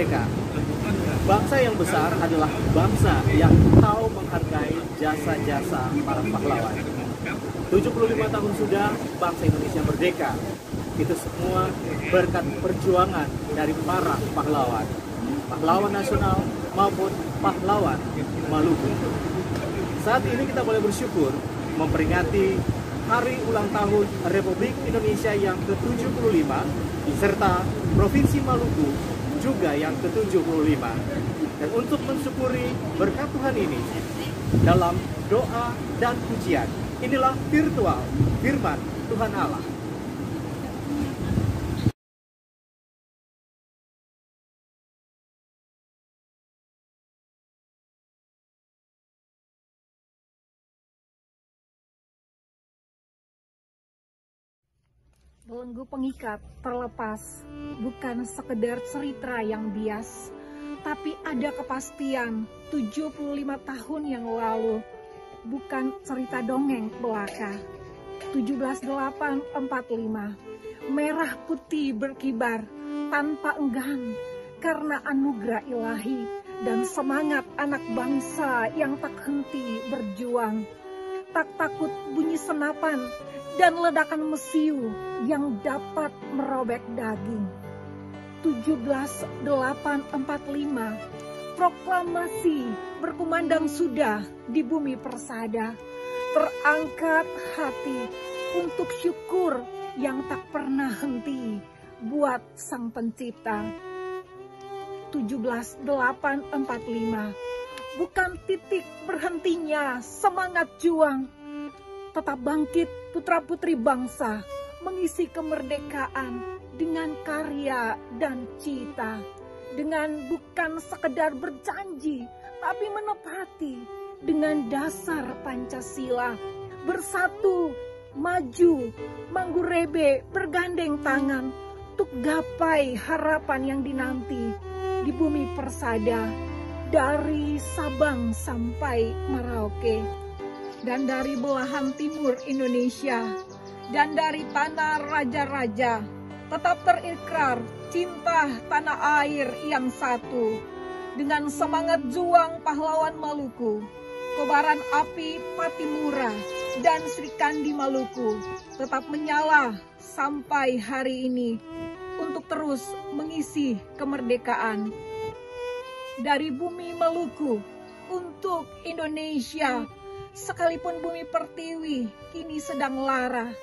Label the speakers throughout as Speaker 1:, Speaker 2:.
Speaker 1: merdeka. Bangsa yang besar adalah bangsa yang tahu menghargai jasa-jasa para pahlawan. 75 tahun sudah bangsa Indonesia merdeka. Itu semua berkat perjuangan dari para pahlawan. Pahlawan nasional maupun pahlawan Maluku. Saat ini kita boleh bersyukur memperingati Hari Ulang Tahun Republik Indonesia yang ke-75 serta Provinsi Maluku juga yang ke-75. Dan untuk mensyukuri berkat Tuhan ini dalam doa dan pujian, inilah virtual firman Tuhan Allah.
Speaker 2: Belenggu pengikat terlepas bukan sekedar cerita yang bias, tapi ada kepastian 75 tahun yang lalu, bukan cerita dongeng belaka. 17/8/45, merah putih berkibar tanpa enggan karena anugerah ilahi dan semangat anak bangsa yang tak henti berjuang. Tak takut bunyi senapan dan ledakan mesiu yang dapat merobek daging. 17/8/45, proklamasi berkumandang sudah di bumi persada. Terangkat hati untuk syukur yang tak pernah henti buat Sang Pencipta. 17/8/45, bukan titik berhentinya semangat juang. Tetap bangkit putra-putri bangsa, mengisi kemerdekaan dengan karya dan cita. Dengan bukan sekedar berjanji, tapi menepati dengan dasar Pancasila. Bersatu, maju, Manggurebe bergandeng tangan untuk gapai harapan yang dinanti di bumi persada. Dari Sabang sampai Merauke. Dan dari belahan timur Indonesia, dan dari tanah raja-raja, tetap terikrar cinta tanah air yang satu. Dengan semangat juang pahlawan Maluku, kobaran api Patimura dan Sri Kandi Maluku tetap menyala sampai hari ini untuk terus mengisi kemerdekaan. Dari bumi Maluku untuk Indonesia, sekalipun bumi pertiwi kini sedang lara,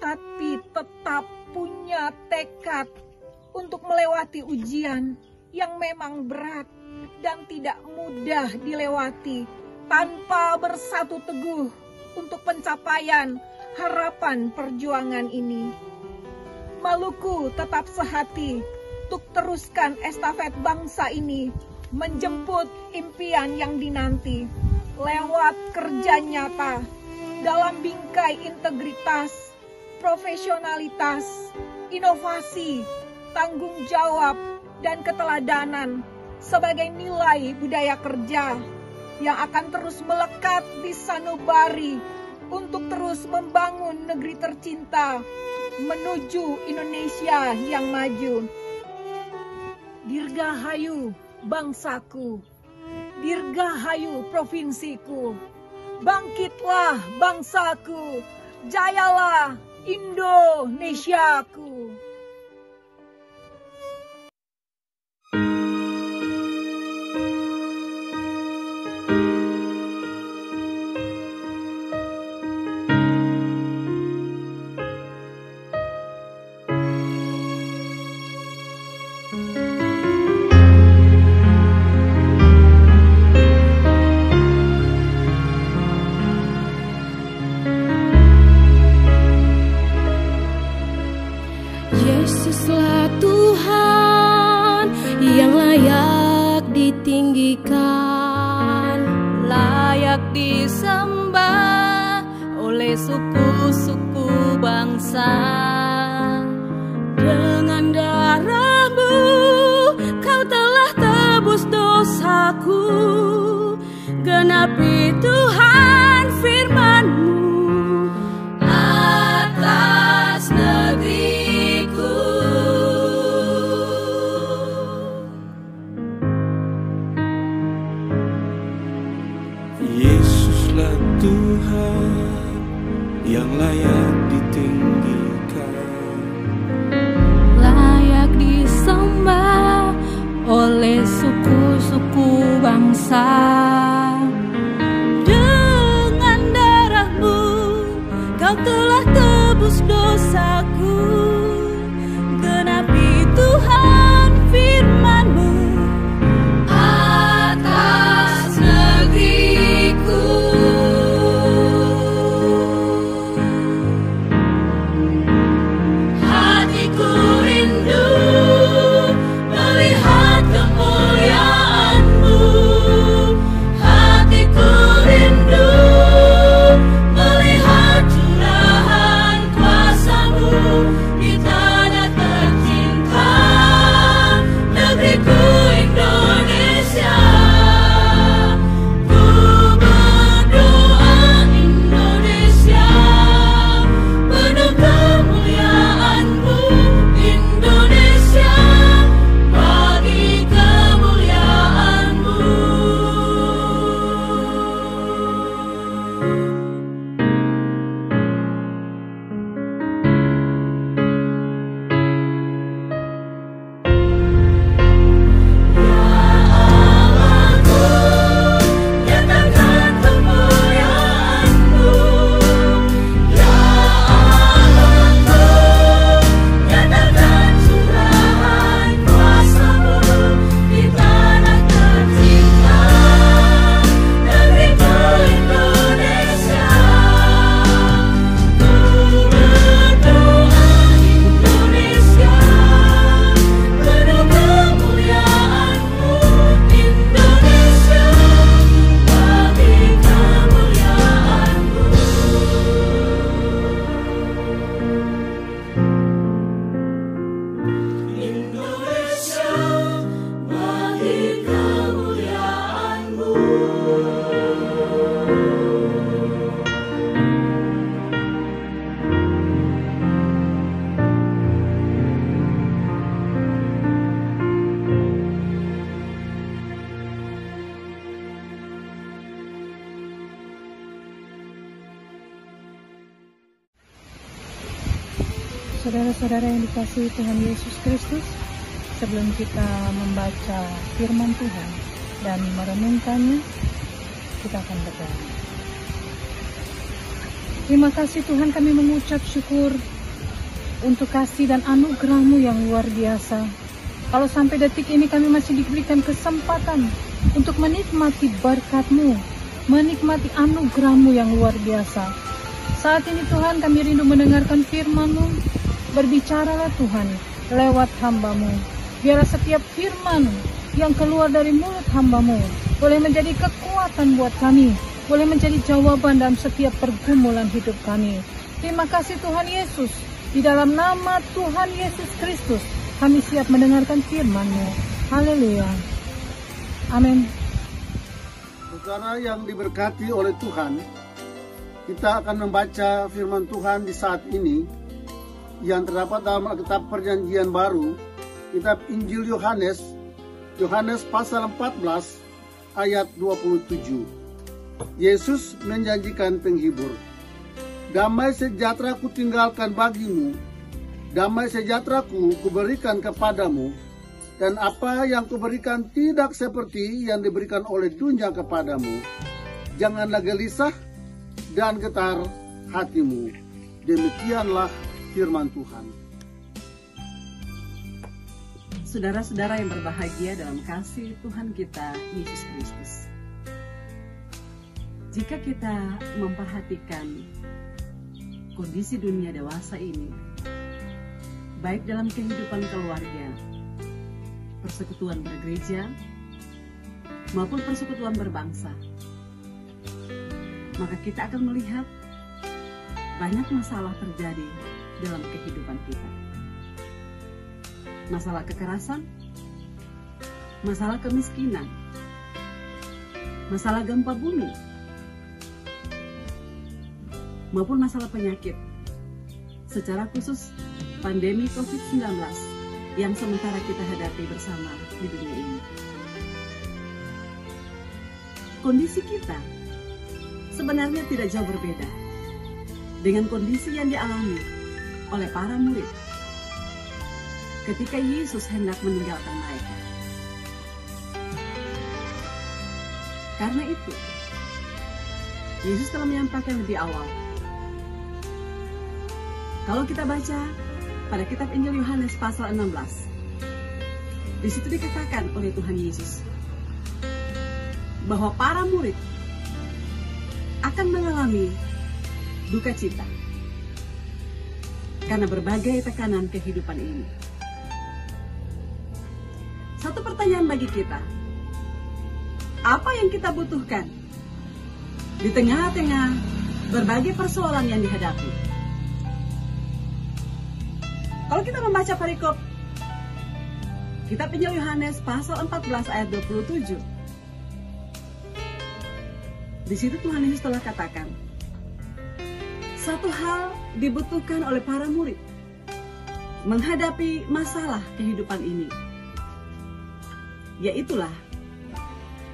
Speaker 2: tapi tetap punya tekad untuk melewati ujian yang memang berat dan tidak mudah dilewati tanpa bersatu teguh untuk pencapaian harapan perjuangan ini. Maluku tetap sehati untuk teruskan estafet bangsa ini menjemput impian yang dinanti. Lewat kerja nyata dalam bingkai integritas, profesionalitas, inovasi, tanggung jawab, dan keteladanan sebagai nilai budaya kerja yang akan terus melekat di sanubari untuk terus membangun negeri tercinta menuju Indonesia yang maju. Dirgahayu bangsaku, dirgahayu provinsiku, bangkitlah bangsaku, jayalah Indonesiaku.
Speaker 3: Yesuslah Tuhan yang layak ditinggikan, layak disembah oleh suku-suku bangsa. Dengan darah-Mu Kau telah tebus dosaku, genapi Tuhan firman-Mu atas negeri.
Speaker 4: 75 Yesuslah Tuhan yang layak ditinggikan,
Speaker 3: layak disembah oleh suku-suku bangsa. Dengan darah-Mu Kau telah tebus dosaku. Genapi Tuhan firman-Mu atas negeriku. Hatiku rindu melihat kemuliaan-Mu. Hatiku rindu melihat curahan kuasa-Mu di tanah tercinta, negeriku Indonesia. Ku berdoa Indonesia, penuh kemuliaan-Mu. Indonesia, bagi kemuliaan-Mu. Nyatakan kemuliaan-Mu. Ya Allahku, nyatakan curahan kuasa-Mu di tanah tercinta, negeriku Indonesia. Ku berdoa Indonesia, penuh kemuliaan-Mu. Indonesia, bagi kemuliaan-Mu. Indonesia, bagi kemuliaan-Mu.
Speaker 2: Saudara-saudara yang dikasihi Tuhan Yesus Kristus, sebelum kita membaca firman Tuhan dan merenungkannya, kita akan berdoa. Terima kasih Tuhan, kami mengucap syukur untuk kasih dan anugerah-Mu yang luar biasa. Kalau sampai detik ini kami masih diberikan kesempatan untuk menikmati berkat-Mu, menikmati anugerah-Mu yang luar biasa. Saat ini Tuhan, kami rindu mendengarkan firman-Mu. Berbicaralah Tuhan lewat hamba-Mu. Biarlah setiap firman yang keluar dari mulut hamba-Mu boleh menjadi kekuatan buat kami, boleh menjadi jawaban dalam setiap pergumulan hidup kami. Terima kasih Tuhan Yesus. Di dalam nama Tuhan Yesus Kristus, kami siap mendengarkan firman-Mu. Haleluya. Amin.
Speaker 5: Saudara yang diberkati oleh Tuhan, kita akan membaca firman Tuhan di saat ini yang terdapat dalam Alkitab Perjanjian Baru, kitab Injil Yohanes pasal 14 ayat 27. Yesus menjanjikan penghibur. Damai sejahtera ku tinggalkan bagimu, damai sejahtera-Ku kuberikan kepadamu, dan apa yang kuberikan tidak seperti yang diberikan oleh dunia kepadamu. Janganlah gelisah dan getar hatimu. Demikianlah firman Tuhan.
Speaker 6: Saudara-saudara yang berbahagia dalam kasih Tuhan kita Yesus Kristus, jika kita memperhatikan kondisi dunia dewasa ini, baik dalam kehidupan keluarga, persekutuan bergereja, maupun persekutuan berbangsa, maka kita akan melihat banyak masalah terjadi dalam kehidupan kita. Masalah kekerasan, masalah kemiskinan, masalah gempa bumi, maupun masalah penyakit, secara khusus pandemi COVID-19 yang sementara kita hadapi bersama di dunia ini. Kondisi kita sebenarnya tidak jauh berbeda dengan kondisi yang dialami oleh para murid ketika Yesus hendak meninggalkan mereka. Karena itu, Yesus telah menyampaikan lebih awal. Kalau kita baca pada kitab Injil Yohanes pasal 16, di situ dikatakan oleh Tuhan Yesus bahwa para murid akan mengalami duka cita karena berbagai tekanan kehidupan ini. Satu pertanyaan bagi kita, apa yang kita butuhkan di tengah-tengah berbagai persoalan yang dihadapi? Kalau kita membaca perikop kitab Injil Yohanes pasal 14 ayat 27, di situ Tuhan Yesus telah katakan, satu hal dibutuhkan oleh para murid menghadapi masalah kehidupan ini, yaitulah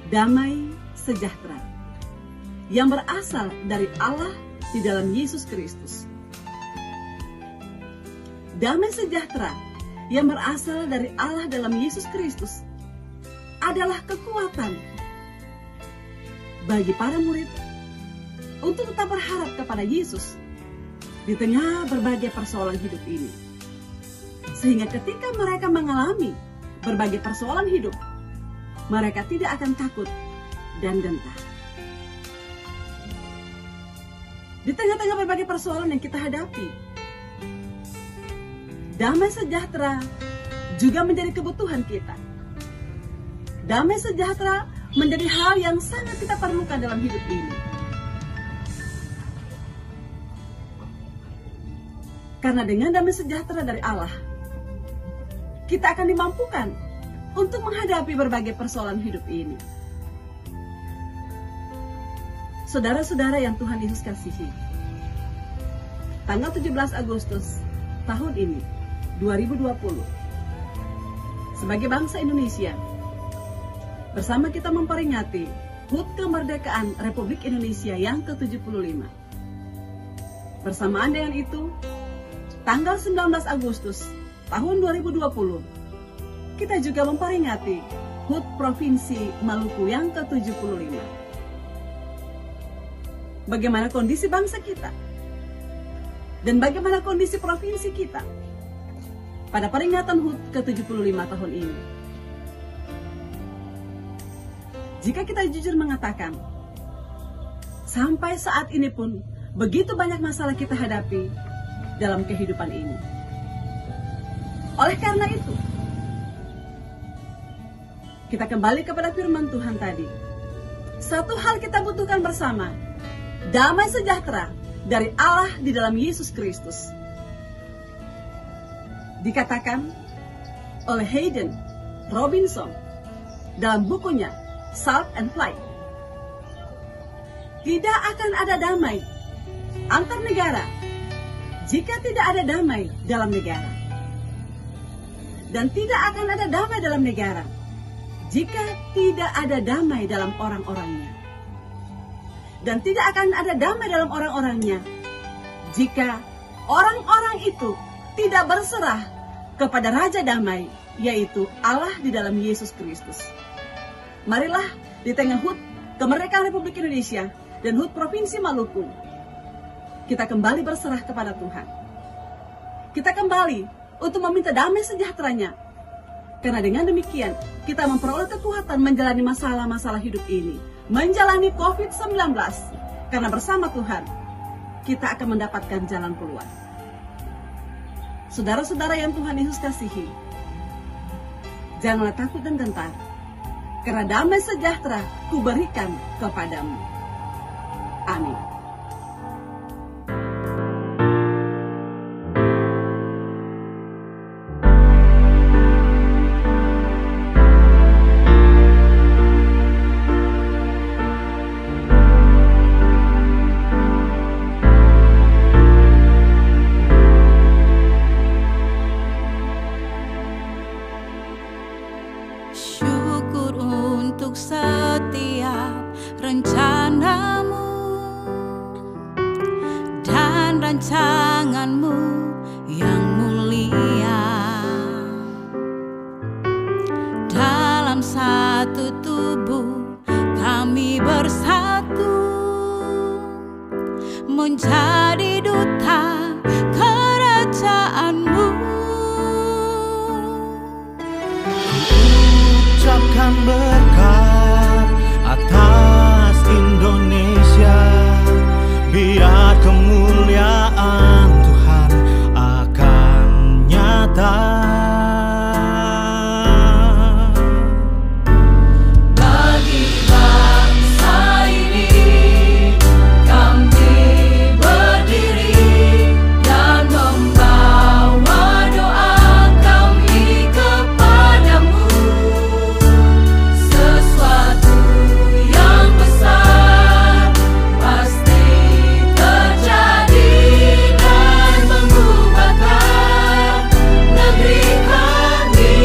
Speaker 6: damai sejahtera yang berasal dari Allah di dalam Yesus Kristus. Damai sejahtera yang berasal dari Allah dalam Yesus Kristus adalah kekuatan bagi para murid untuk tetap berharap kepada Yesus di tengah berbagai persoalan hidup ini. Sehingga ketika mereka mengalami berbagai persoalan hidup, mereka tidak akan takut dan gentar. Di tengah-tengah berbagai persoalan yang kita hadapi, damai sejahtera juga menjadi kebutuhan kita. Damai sejahtera menjadi hal yang sangat kita perlukan dalam hidup ini. Karena dengan damai sejahtera dari Allah, kita akan dimampukan untuk menghadapi berbagai persoalan hidup ini. Saudara-saudara yang Tuhan Yesus kasihi, tanggal 17 Agustus tahun ini, 2020, sebagai bangsa Indonesia, bersama kita memperingati HUT kemerdekaan Republik Indonesia yang ke-75. Bersamaan dengan itu, tanggal 19 Agustus tahun 2020, kita juga memperingati HUT Provinsi Maluku yang ke-75. Bagaimana kondisi bangsa kita? Dan bagaimana kondisi provinsi kita pada peringatan HUT ke-75 tahun ini? Jika kita jujur mengatakan, sampai saat ini pun begitu banyak masalah kita hadapi dalam kehidupan ini. Oleh karena itu, kita kembali kepada firman Tuhan tadi. Satu hal kita butuhkan bersama, damai sejahtera dari Allah di dalam Yesus Kristus. Dikatakan oleh Hayden Robinson dalam bukunya Salt and Light, tidak akan ada damai antar negara jika tidak ada damai dalam negara. Dan tidak akan ada damai dalam negara jika tidak ada damai dalam orang-orangnya. Dan tidak akan ada damai dalam orang-orangnya jika orang-orang itu tidak berserah kepada Raja Damai, yaitu Allah di dalam Yesus Kristus. Marilah di tengah HUT kemerdekaan Republik Indonesia dan HUT Provinsi Maluku, kita kembali berserah kepada Tuhan. Kita kembali untuk meminta damai sejahteranya. Karena dengan demikian, kita memperoleh kekuatan menjalani masalah-masalah hidup ini. Menjalani COVID-19. Karena bersama Tuhan, kita akan mendapatkan jalan keluar. Saudara-saudara yang Tuhan Yesus kasihi, janganlah takut dan gentar, karena damai sejahtera kuberikan kepadamu. Amin.
Speaker 3: Syukur untuk setiap rencanamu rancangan-Mu yang mulia. Dalam satu tubuh kami bersatu, menjadi duta kerajaan-Mu.
Speaker 4: Ucapkan berkat atas Indonesia, biar kemuliaan Tuhan akan nyata.
Speaker 3: Bagi bangsa ini kami berdiri dan membawa doa kami kepadamu. Sesuatu yang besar pasti terjadi dan mengubahkan negeri kami.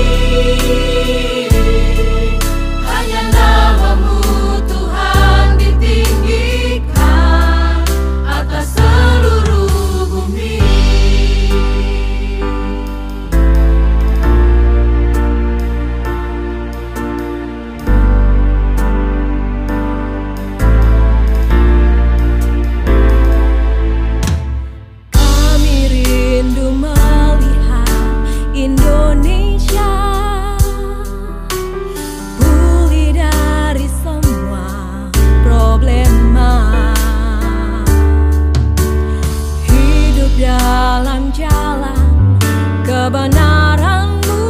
Speaker 3: Hanya nama-Mu Tuhan ditinggikan atas seluruh bumi. Kami rindu melihat Indonesia pulih dari semua problema, hidup dalam jalan kebenaran-Mu,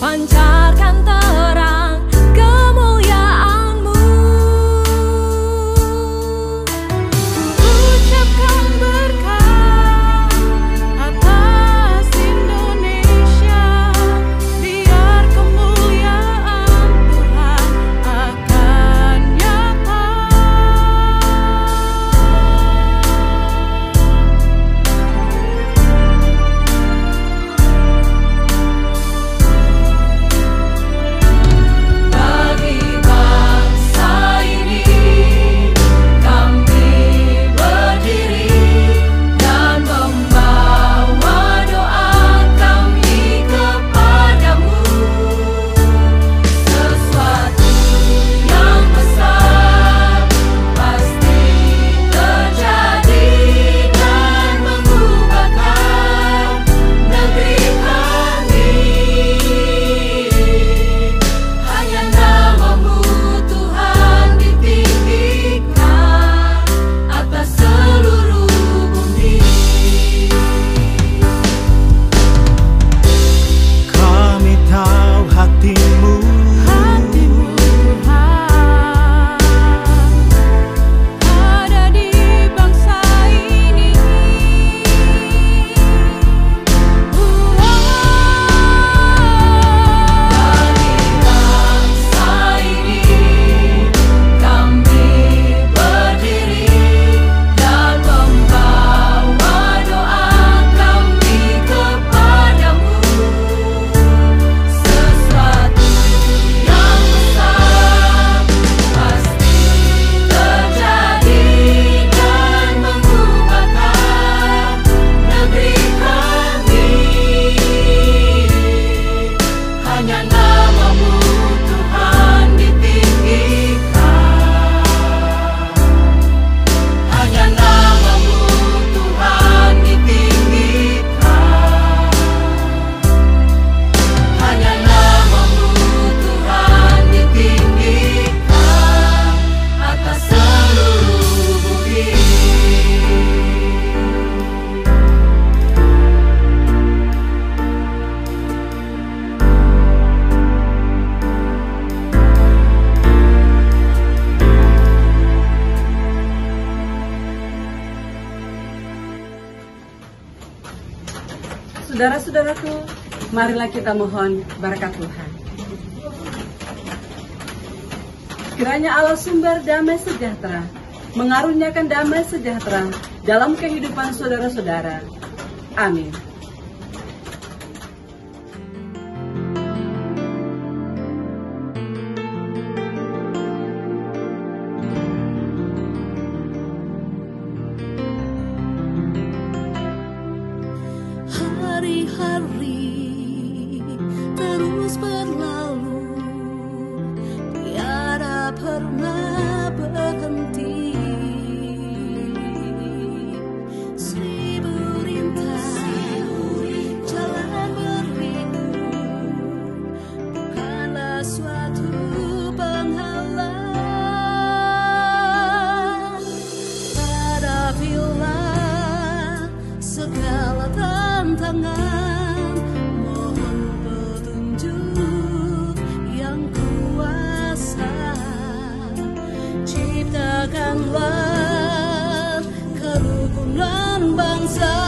Speaker 3: pancarkan terang kemuliaan-Mu. Ucapkan berkat atas Indonesia, biar kemuliaan Tuhan akan nyata. Bagi bangsa ini kami berdiri dan membawa doa kami kepadamu. Sesuatu yang besar pasti terjadi dan mengubahkan negeri kami. Hanya nama-Mu Tuhan ditinggikan atas seluruh bumi.
Speaker 4: Kami tahu hati-Mu,
Speaker 3: Hati-Mu Tuhan ada di bangsa ini. Bagi bangsa ini kami berdiri dan membawa doa kami kepadamu. Sesuatu yang besar pasti terjadi dan mengubahkan negeri kami. Hanya nama-Mu Tuhan ditinggikan. Hanya nama-Mu Tuhan ditinggikan. Hanya nama-Mu Tuhan ditinggikan atas seluruh bumi.
Speaker 6: Saudara-saudaraku, marilah kita mohon berkat Tuhan. Kiranya Allah sumber damai sejahtera mengaruniakan damai sejahtera dalam kehidupan saudara-saudara. Amin. Ciptakanlah kerukunan bangsa,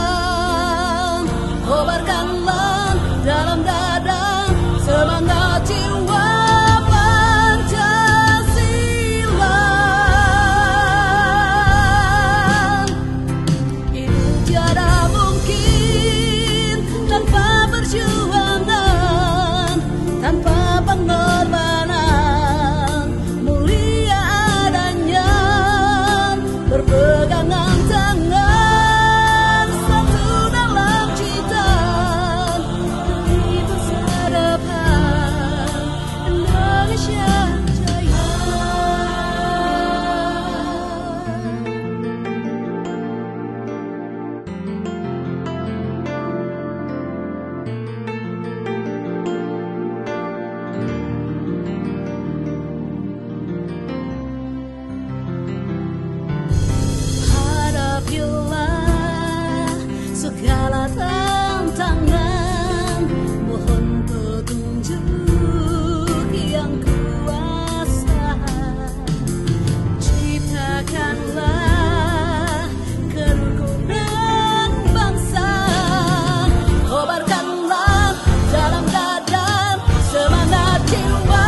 Speaker 6: kobarkanlah dalam dada semangat jiwa Pancasila. Hidup tiada mungkin tanpa perjuangan, tanpa pengorbanan, mulia adanya berpegangan tangan satu dalam cita demi masa depan Indonesia Jaya. Hadapilah segala tantangan, mohon petunjuk yang kuasa. Ciptakanlah kerukunan bangsa, kobarkanlah dalam dada semangat jiwa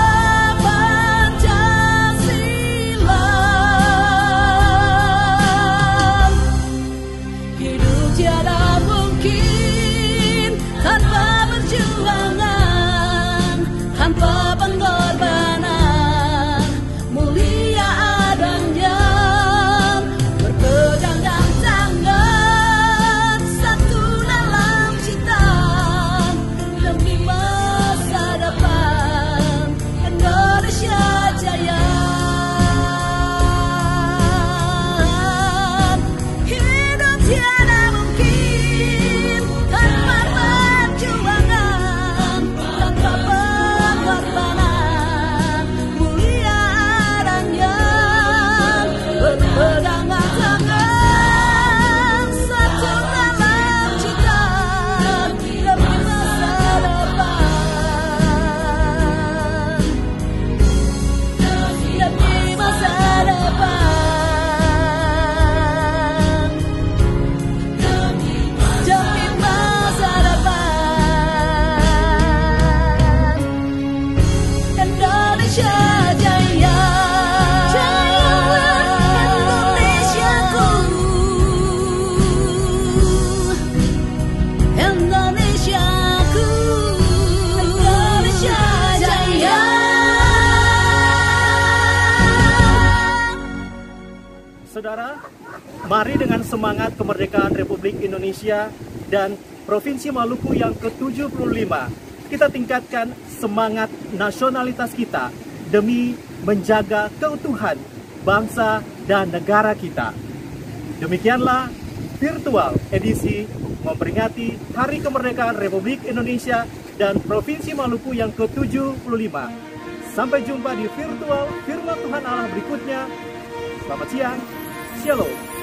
Speaker 6: Pancasila. Hidup tiada mungkin tanpa perjuangan, tanpa pengorbanan, mulia adanya berpegangan tangan satu dalam cita demi masa depan Indonesia Jaya. Hidup tiada mungkin tanpa perjuangan, tanpa pengorbanan, mulia adanya berpegangan tangan satu dalam cita demi masa depan, demi masa depan, demi masa depan Indonesia Jaya. Indonesiaku, Indonesiaku, Indonesia Jaya.
Speaker 1: Saudara, mari dengan semangat kemerdekaan Republik Indonesia dan Provinsi Maluku yang ke-75, kita tingkatkan semangat nasionalitas kita demi menjaga keutuhan bangsa dan negara kita. Demikianlah virtual edisi memperingati Hari Kemerdekaan Republik Indonesia dan Provinsi Maluku yang ke-75. Sampai jumpa di virtual Firman Tuhan Allah berikutnya. Selamat siang, Shalom.